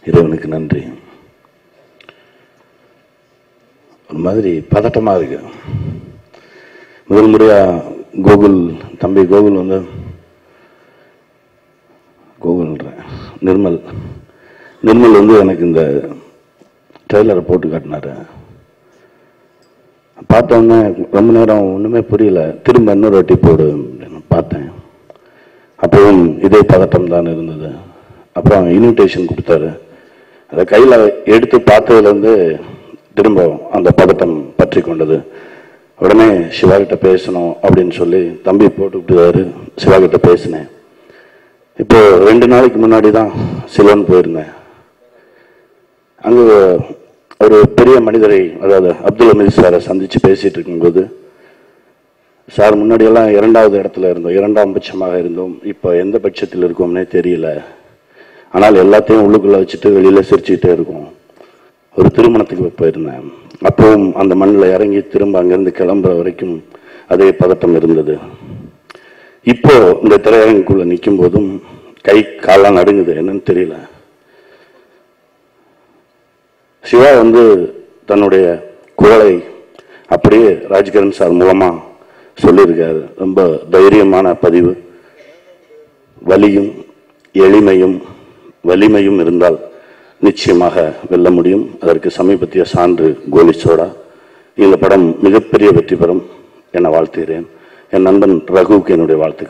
இறைவனுக்கு நன்றி. ஒரு மாதிரி பதட்டமா இருக்கு. முதல் முறையா தம்பி கோகுல் வந்து நிர்மல் வந்து எனக்கு இந்த ட்ரெய்லரை போட்டு காட்டினாரு. பார்த்தோன்னே ரொம்ப நேரம் ஒண்ணுமே புரியல. திரும்ப இன்னொரு வாட்டி போடு அப்படின்னு பார்த்தேன். அப்பவும் இதே பதட்டம் தான் இருந்தது. அப்புறம் இன்விடேஷன் கொடுத்தாரு. அதை கையில எடுத்து பார்த்ததுல இருந்து திரும்ப அந்த பதட்டம் பற்றி கொண்டது. உடனே சிவா கிட்ட பேசணும் அப்படின்னு சொல்லி தம்பி போட்டுக்கிட்டாரு. சிவா கிட்ட பேசினேன். இப்போ 2 நாளைக்கு முன்னாடி தான் சிலோன் போயிருந்தேன். அங்கு ஒரு பெரிய மனிதரை, அதாவது அப்துல் ஹமீத் சாரை சந்திச்சு பேசிட்டு இருக்கும்போது, சார் முன்னாடியெல்லாம் 2வது இடத்துல இருந்தோம், 2ஆம் பட்சமாக இருந்தோம், இப்போ எந்த பட்சத்தில் இருக்கோம்னே தெரியல, ஆனால் எல்லாத்தையும் உள்ளுக்குள்ள வச்சுட்டு வெளியில சிரிச்சுக்கிட்டே இருக்கும். ஒரு திருமணத்துக்கு போயிருந்தேன். அப்பவும் அந்த மண்ணில் இறங்கி திரும்ப அங்கிருந்து கிளம்புற வரைக்கும் அதே பதட்டம் இருந்தது. இப்போ இந்த திரையரங்குக்குள்ள நிற்கும் போதும் கை காலாம் நடுங்குது, என்னன்னு தெரியல. சிவா வந்து தன்னுடைய குரலை அப்படியே ராஜ்கிரண் சார் மூலமா சொல்லியிருக்காரு. ரொம்ப தைரியமான பதிவு. வலியும் எளிமையும் வலிமையும் இருந்தால் நிச்சயமாக வெல்ல முடியும். அதற்கு சமீபத்திய சான்று கோலி சோடா. இந்த படம் மிகப்பெரிய வெற்றி பெறும் என வாழ்த்துகிறேன். என் நண்பன் ரகுவுக்கு என்னுடைய வாழ்த்துக்கள்.